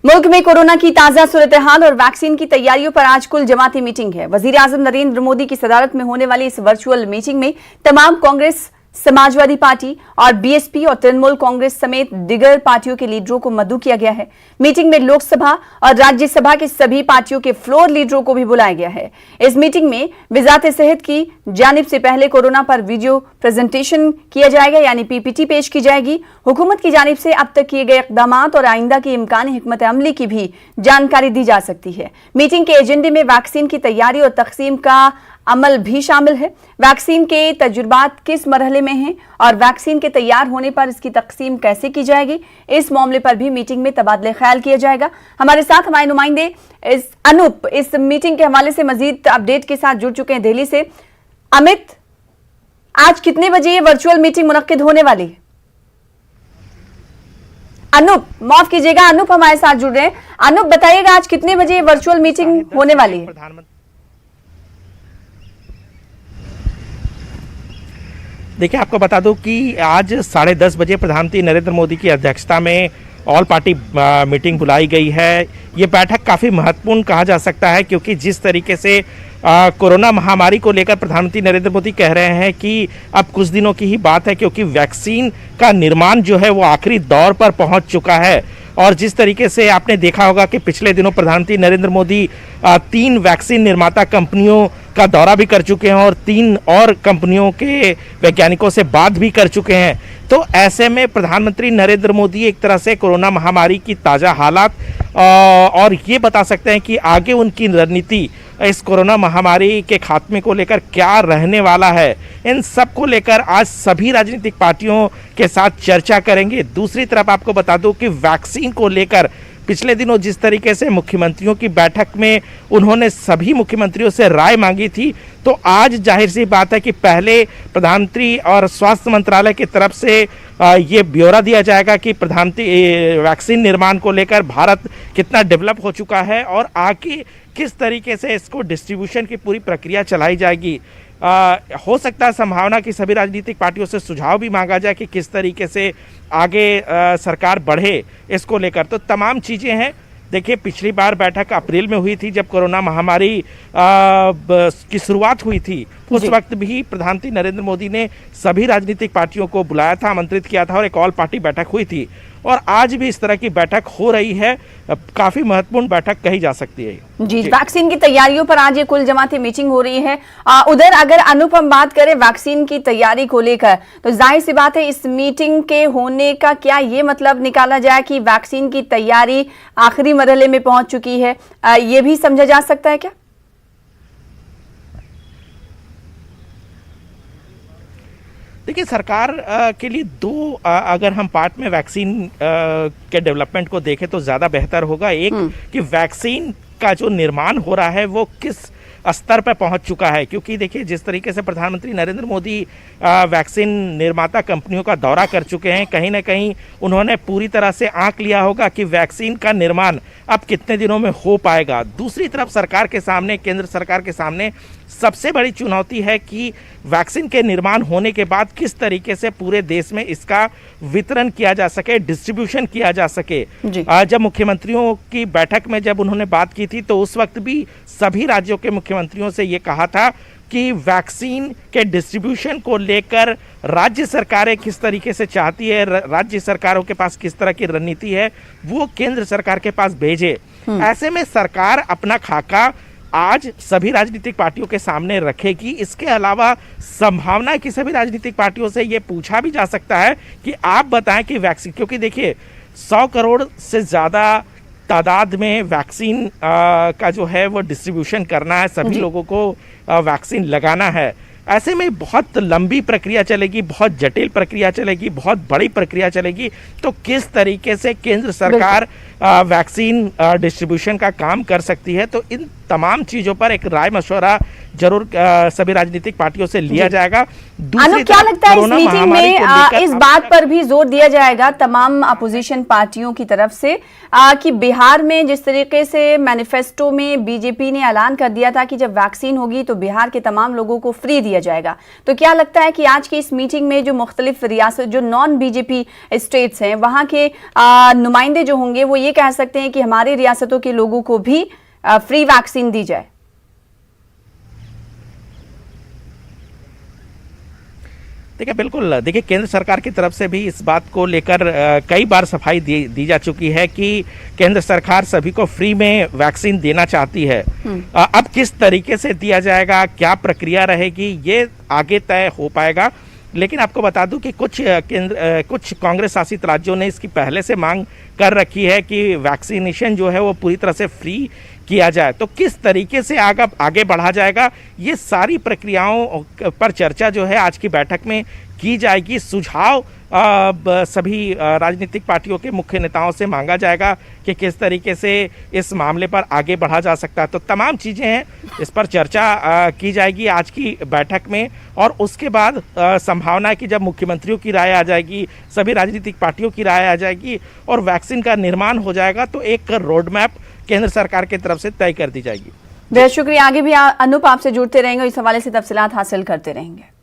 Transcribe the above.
मुल्क में कोरोना की ताजा सूरत हाल और वैक्सीन की तैयारियों पर आज कुल जमाती मीटिंग है। वजीर-ए-आजम नरेंद्र मोदी की सदारत में होने वाली इस वर्चुअल मीटिंग में तमाम कांग्रेस, समाजवादी पार्टी और बीएसपी और तृणमूल कांग्रेस समेत दिगर पार्टियों के लीडरों को मदऊ किया गया है। मीटिंग में लोकसभा और राज्यसभा के सभी पार्टियों के फ्लोर लीडरों को भी बुलाया गया है। इस मीटिंग में वजारत सेहत की जानिब से पहले कोरोना पर वीडियो प्रेजेंटेशन किया जाएगा, यानी पीपीटी पेश की जाएगी। हुकूमत की जानिब से अब तक किए गए इकदाम और आइंदा की इम्कानी हिकमत अमली की भी जानकारी दी जा सकती है। मीटिंग के एजेंडे में वैक्सीन की तैयारी और तकसीम का अमल भी शामिल है। वैक्सीन के तजुर्बात किस मरहले में हैं और वैक्सीन के तैयार होने पर इसकी तकसीम कैसे की जाएगी, इस मामले पर भी मीटिंग में तबादले ख्याल किया जाएगा। हमारे साथ हमारे नुमाइंदे अनूप इस मीटिंग के हवाले से मजीद अपडेट के साथ जुड़ चुके हैं दिल्ली से। अमित, आज कितने बजे ये वर्चुअल मीटिंग मुनक्किद होने वाली है? अनूप, माफ कीजिएगा, अनूप हमारे साथ जुड़ रहे हैं। अनूप, बताइएगा आज कितने बजे ये वर्चुअल मीटिंग होने वाली है? देखिए, आपको बता दूं कि आज 10:30 बजे प्रधानमंत्री नरेंद्र मोदी की अध्यक्षता में ऑल पार्टी मीटिंग बुलाई गई है। ये बैठक काफ़ी महत्वपूर्ण कहा जा सकता है, क्योंकि जिस तरीके से कोरोना महामारी को लेकर प्रधानमंत्री नरेंद्र मोदी कह रहे हैं कि अब कुछ दिनों की ही बात है, क्योंकि वैक्सीन का निर्माण जो है वो आखिरी दौर पर पहुंच चुका है। और जिस तरीके से आपने देखा होगा कि पिछले दिनों प्रधानमंत्री नरेंद्र मोदी 3 वैक्सीन निर्माता कंपनियों का दौरा भी कर चुके हैं और 3 और कंपनियों के वैज्ञानिकों से बात भी कर चुके हैं। तो ऐसे में प्रधानमंत्री नरेंद्र मोदी एक तरह से कोरोना महामारी की ताज़ा हालात और ये बता सकते हैं कि आगे उनकी रणनीति इस कोरोना महामारी के खात्मे को लेकर क्या रहने वाला है। इन सब को लेकर आज सभी राजनीतिक पार्टियों के साथ चर्चा करेंगे। दूसरी तरफ आपको बता दूं कि वैक्सीन को लेकर पिछले दिनों जिस तरीके से मुख्यमंत्रियों की बैठक में उन्होंने सभी मुख्यमंत्रियों से राय मांगी थी, तो आज जाहिर सी बात है कि पहले प्रधानमंत्री और स्वास्थ्य मंत्रालय की तरफ से ये ब्यौरा दिया जाएगा कि प्रधानमंत्री वैक्सीन निर्माण को लेकर भारत कितना डेवलप हो चुका है और आगे किस तरीके से इसको डिस्ट्रीब्यूशन की पूरी प्रक्रिया चलाई जाएगी। हो सकता है संभावना कि सभी राजनीतिक पार्टियों से सुझाव भी मांगा जाए कि किस तरीके से आगे सरकार बढ़े इसको लेकर। तो तमाम चीज़ें हैं। देखिए, पिछली बार बैठक अप्रैल में हुई थी जब कोरोना महामारी की शुरुआत हुई थी। उस वक्त भी प्रधानमंत्री नरेंद्र मोदी ने सभी राजनीतिक पार्टियों को बुलाया था, आमंत्रित किया था और एक ऑल पार्टी बैठक हुई थी। और आज भी इस तरह की बैठक हो रही है। काफी महत्वपूर्ण बैठक कही जा सकती है। जी, वैक्सीन की तैयारियों पर आज ये कुल जमाती मीटिंग हो रही है। उधर अगर अनुपम बात करें वैक्सीन की तैयारी को लेकर, तो जाहिर सी बात है इस मीटिंग के होने का क्या ये मतलब निकाला जाए कि वैक्सीन की तैयारी आखिरी मरहले में पहुंच चुकी है, ये भी समझा जा सकता है क्या? देखिए, सरकार के लिए अगर हम पार्ट में वैक्सीन के डेवलपमेंट को देखें तो ज़्यादा बेहतर होगा। एक कि वैक्सीन का जो निर्माण हो रहा है वो किस स्तर पर पहुंच चुका है, क्योंकि देखिए जिस तरीके से प्रधानमंत्री नरेंद्र मोदी वैक्सीन निर्माता कंपनियों का दौरा कर चुके हैं, कहीं ना कहीं उन्होंने पूरी तरह से आंक लिया होगा कि वैक्सीन का निर्माण अब कितने दिनों में हो पाएगा। दूसरी तरफ सरकार के सामने, केंद्र सरकार के सामने सबसे बड़ी चुनौती है कि वैक्सीन के निर्माण होने के बाद किस तरीके से पूरे देश में इसका वितरण किया जा सके, डिस्ट्रीब्यूशन किया जा सके। जब मुख्यमंत्रियों की बैठक में जब उन्होंने बात की थी तो उस वक्त भी सभी राज्यों के मुख्यमंत्रियों से ये कहा था कि वैक्सीन के डिस्ट्रीब्यूशन को लेकर राज्य सरकारें किस तरीके से चाहती है, राज्य सरकारों के पास किस तरह की रणनीति है, वो केंद्र सरकार के पास भेजे। ऐसे में सरकार अपना खाका आज सभी राजनीतिक पार्टियों के सामने रखेगी। इसके अलावा संभावना है कि सभी राजनीतिक पार्टियों से ये पूछा भी जा सकता है कि आप बताएं कि वैक्सीन, क्योंकि देखिए 100 करोड़ से ज़्यादा तादाद में वैक्सीन का जो है वो डिस्ट्रीब्यूशन करना है, सभी लोगों को वैक्सीन लगाना है। ऐसे में बहुत लंबी प्रक्रिया चलेगी, बहुत जटिल प्रक्रिया चलेगी, बहुत बड़ी प्रक्रिया चलेगी। तो किस तरीके से केंद्र सरकार वैक्सीन डिस्ट्रीब्यूशन का काम कर सकती है, तो इन तमाम चीज़ों पर एक राय मशवरा जरूर सभी राजनीतिक पार्टियों से लिया जाएगा। अनु, क्या लगता है इस मीटिंग में इस बात पर भी जोर दिया जाएगा तमाम अपोजिशन पार्टियों की तरफ से कि बिहार में जिस तरीके से मैनिफेस्टो में बीजेपी ने ऐलान कर दिया था कि जब वैक्सीन होगी तो बिहार के तमाम लोगों को फ्री दिया जाएगा, तो क्या लगता है कि आज की इस मीटिंग में जो मुख्तलिफ रियासत जो नॉन बीजेपी स्टेट्स हैं वहां के नुमाइंदे जो होंगे वो ये कह सकते हैं कि हमारी रियासतों के लोगों को भी फ्री वैक्सीन दी जाए? देखिए, बिल्कुल, देखिए केंद्र सरकार की तरफ से भी इस बात को लेकर कई बार सफाई दी जा चुकी है कि केंद्र सरकार सभी को फ्री में वैक्सीन देना चाहती है। अब किस तरीके से दिया जाएगा, क्या प्रक्रिया रहेगी, ये आगे तय हो पाएगा। लेकिन आपको बता दूं कि कुछ कांग्रेस शासित राज्यों ने इसकी पहले से मांग कर रखी है कि वैक्सीनेशन जो है वो पूरी तरह से फ्री किया जाए। तो किस तरीके से आगे बढ़ा जाएगा, ये सारी प्रक्रियाओं पर चर्चा जो है आज की बैठक में की जाएगी। सुझाव सभी राजनीतिक पार्टियों के मुख्य नेताओं से मांगा जाएगा कि किस तरीके से इस मामले पर आगे बढ़ा जा सकता है। तो तमाम चीज़ें हैं, इस पर चर्चा की जाएगी आज की बैठक में, और उसके बाद संभावना है कि जब मुख्यमंत्रियों की राय आ जाएगी, सभी राजनीतिक पार्टियों की राय आ जाएगी और वैक्सीन का निर्माण हो जाएगा, तो एक रोड मैप केंद्र सरकार की तरफ से तय कर दी जाएगी। बहुत शुक्रिया। आगे भी अनूप आपसे जुड़ते रहेंगे, इस हवाले से तफसीलात हासिल करते रहेंगे।